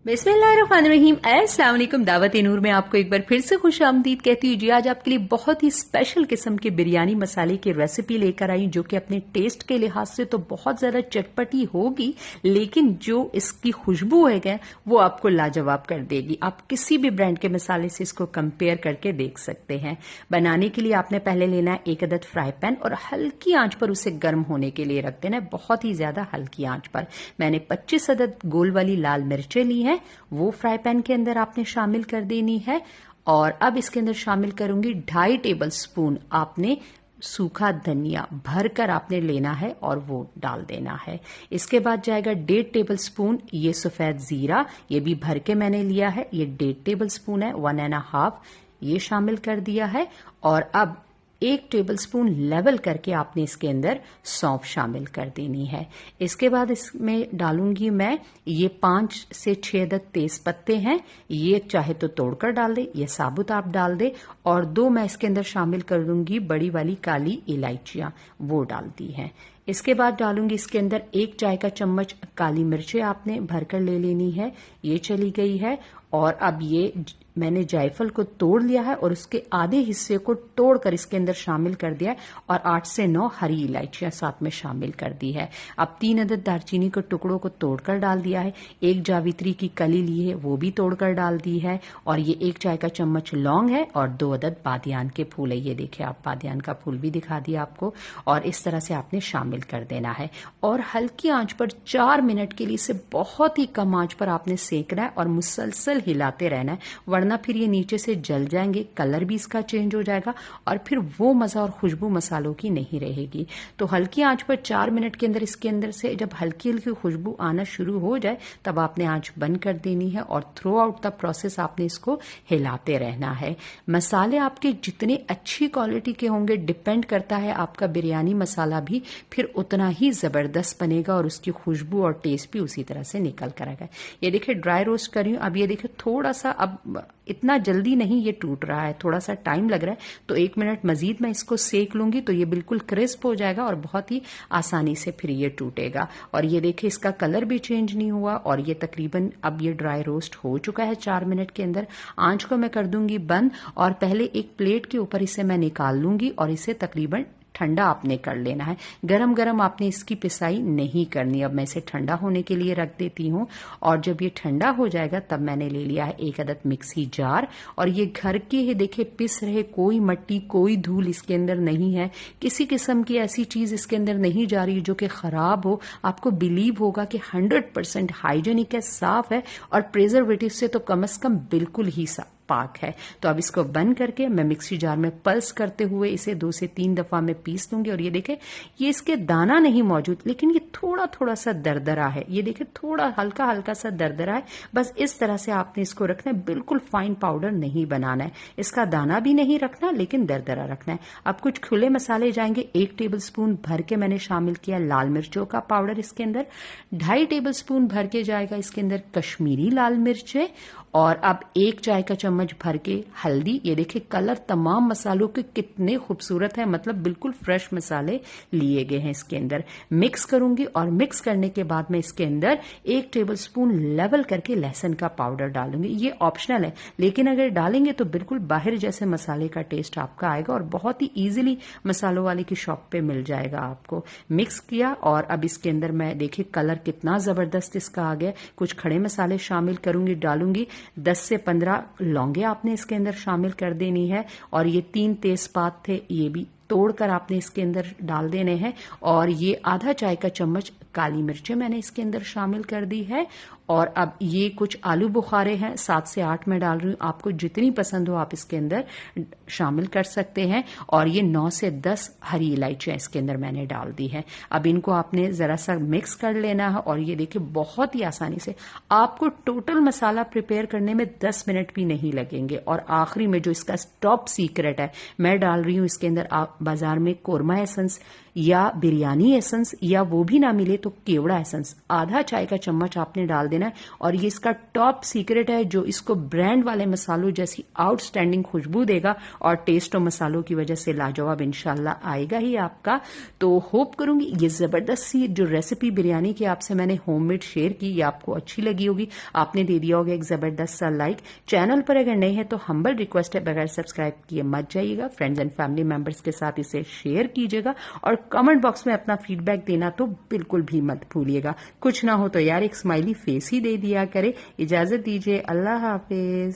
बिस्मिल्लाहिर्रहमानिर्रहीम। अस्सलाम वालेकुम। दावत नूर में आपको एक बार फिर से खुश आमदीद कहती हूँ। जी आज आपके लिए बहुत ही स्पेशल किस्म के बिरयानी मसाले की रेसिपी लेकर आई, जो कि अपने टेस्ट के लिहाज से तो बहुत ज्यादा चटपटी होगी, लेकिन जो इसकी खुशबू है वो आपको लाजवाब कर देगी। आप किसी भी ब्रांड के मसाले से इसको कंपेयर करके देख सकते हैं। बनाने के लिए आपने पहले लेना है एक अदद फ्राई पैन और हल्की आंच पर उसे गर्म होने के लिए रख देना है, बहुत ही ज्यादा हल्की आंच पर। मैंने 25 अदद गोल वाली लाल मिर्चें ली हैं, वो फ्राई पैन के अंदर आपने शामिल कर देनी है। और अब इसके अंदर शामिल करूंगी 2.5 टेबल स्पून आपने सूखा धनिया भरकर आपने लेना है और वो डाल देना है। इसके बाद जाएगा 1.5 टेबल स्पून ये सफेद जीरा, ये भी भर के मैंने लिया है, ये 1.5 टेबल स्पून है, 1.5 ये शामिल कर दिया है। और अब 1 टेबल स्पून लेवल करके आपने इसके अंदर सौंफ शामिल कर देनी है। इसके बाद इसमें डालूंगी मैं ये 5 से 6 अदद तेज पत्ते हैं, ये चाहे तो तोड़कर डाल दे, ये साबुत आप डाल दे। और 2 मैं इसके अंदर शामिल कर दूंगी बड़ी वाली काली इलायचियां, वो डाल दी हैं। इसके बाद डालूंगी इसके अंदर 1 चाय का चम्मच काली मिर्चें आपने भरकर ले लेनी है, ये चली गई है। और अब ये मैंने जायफल को तोड़ लिया है और उसके आधे हिस्से को तोड़कर इसके अंदर शामिल कर दिया है और 8 से 9 हरी इलायचियां साथ में शामिल कर दी है। अब 3 अदद दालचीनी के टुकड़ों को तोड़कर डाल दिया है, 1 जावित्री की कली ली है वो भी तोड़कर डाल दी है, और ये 1 चाय का चम्मच लौंग है और 2 अदद बादियान के फूल है, ये देखिए आप बादियान का फूल भी दिखा दिया आपको। और इस तरह से आपने शामिल कर देना है और हल्की आंच पर 4 मिनट के लिए इसे बहुत ही कम आंच पर आपने सेकना है और मुसलसल हिलाते रहना है, वरना फिर ये नीचे से जल जाएंगे, कलर भी इसका चेंज हो जाएगा और फिर वो मजा और खुशबू मसालों की नहीं रहेगी। तो हल्की आंच पर 4 मिनट के अंदर इसके अंदर से जब हल्की हल्की खुशबू आना शुरू हो जाए तब आपने आंच बंद कर देनी है और थ्रू आउट द प्रोसेस आपने इसको हिलाते रहना है। मसाले आपके जितने अच्छी क्वालिटी के होंगे, डिपेंड करता है आपका बिरयानी मसाला भी फिर उतना ही जबरदस्त बनेगा और उसकी खुशबू और टेस्ट भी उसी तरह से निकल कर आएगा। ये देखिए ड्राई रोस्ट कर रही हूं। अब ये देखिए थोड़ा सा, अब इतना जल्दी नहीं ये टूट रहा है, थोड़ा सा टाइम लग रहा है, तो 1 मिनट मजीद मैं इसको सेक लूंगी तो ये बिल्कुल क्रिस्प हो जाएगा और बहुत ही आसानी से फिर ये टूटेगा। और ये देखिए इसका कलर भी चेंज नहीं हुआ और ये तकरीबन अब ये ड्राई रोस्ट हो चुका है 4 मिनट के अंदर। आंच को मैं कर दूंगी बंद और पहले एक प्लेट के ऊपर इसे मैं निकाल लूंगी और इसे तकरीबन ठंडा आपने कर लेना है, गरम गरम आपने इसकी पिसाई नहीं करनी। अब मैं इसे ठंडा होने के लिए रख देती हूँ और जब ये ठंडा हो जाएगा तब मैंने ले लिया है 1 अदद मिक्सी जार और ये घर के ही देखिए पिस रहे, कोई मट्टी कोई धूल इसके अंदर नहीं है, किसी किस्म की ऐसी चीज इसके अंदर नहीं जा रही जो कि खराब हो। आपको बिलीव होगा कि 100% हाइजेनिक है, साफ है और प्रिजर्वेटिव से तो कम से कम बिल्कुल ही साफ पाक है। तो अब इसको बंद करके मैं मिक्सी जार में पल्स करते हुए इसे 2 से 3 दफा में पीस दूंगी। और ये देखे ये इसके दाना नहीं मौजूद, लेकिन ये थोड़ा थोड़ा सा दरदरा है, ये देखे थोड़ा हल्का हल्का सा दरदरा है। बस इस तरह से आपने इसको रखना है, बिल्कुल फाइन पाउडर नहीं बनाना है, इसका दाना भी नहीं रखना लेकिन दरदरा रखना है। अब कुछ खुले मसाले जाएंगे। 1 टेबल स्पून भर के मैंने शामिल किया लाल मिर्चों का पाउडर इसके अंदर, 2.5 टेबल स्पून भर के जाएगा इसके अंदर कश्मीरी लाल मिर्चें, और अब 1 चाय का चम्मच भर के हल्दी। ये देखिए कलर तमाम मसालों के कितने खूबसूरत है, मतलब बिल्कुल फ्रेश मसाले लिए गए हैं इसके अंदर। मिक्स करूंगी और मिक्स करने के बाद मैं इसके अंदर 1 टेबल स्पून लेवल करके लहसुन का पाउडर डालूंगी। ये ऑप्शनल है लेकिन अगर डालेंगे तो बिल्कुल बाहर जैसे मसाले का टेस्ट आपका आएगा और बहुत ही इजीली मसालों वाले की शॉप पे मिल जाएगा आपको। मिक्स किया और अब इसके अंदर मैं देखिए कलर कितना जबरदस्त इसका आ गया। कुछ खड़े मसाले शामिल करूंगी, डालूंगी 10 से 15 लौंगे आपने इसके अंदर शामिल कर देनी है और ये 3 तेजपात थे, ये भी तोड़कर आपने इसके अंदर डाल देने हैं। और ये आधा चाय का चम्मच काली मिर्चें मैंने इसके अंदर शामिल कर दी है। और अब ये कुछ आलू बुखारे हैं, 7 से 8 मैं डाल रही हूँ, आपको जितनी पसंद हो आप इसके अंदर शामिल कर सकते हैं। और ये 9 से 10 हरी इलायचियां इसके अंदर मैंने डाल दी है। अब इनको आपने जरा सा मिक्स कर लेना है और ये देखिए बहुत ही आसानी से आपको टोटल मसाला प्रिपेयर करने में 10 मिनट भी नहीं लगेंगे। और आखिरी में जो इसका टॉप सीक्रेट है, मैं डाल रही हूँ इसके अंदर, आप बाजार में कोरमा एसेंस या बिरयानी एसेंस या वो भी ना मिले तो तो केवड़ा एसेंस आधा चाय का चम्मच आपने डाल देना है। और ये इसका टॉप सीक्रेट है जो इसको ब्रांड वाले मसालों जैसी आउटस्टैंडिंग खुशबू देगा और टेस्ट और मसालों की वजह से लाजवाब इंशाल्लाह आएगा ही आपका। तो होप करूंगी ये जबरदस्त सी जो रेसिपी बिरयानी की आपसे मैंने होममेड शेयर की ये आपको अच्छी लगी होगी। आपने दे दिया होगा एक जबरदस्त सा लाइक। चैनल पर अगर नए हैं तो हम्बल रिक्वेस्ट है बगैर सब्सक्राइब किए मत जाइएगा। फ्रेंड्स एंड फैमिली मेंबर्स के साथ इसे शेयर कीजिएगा और कमेंट बॉक्स में अपना फीडबैक देना तो बिल्कुल भी मत भूलिएगा। कुछ ना हो तो यार एक स्माइली फेस ही दे दिया करे। इजाजत दीजिए, अल्लाह हाफिज।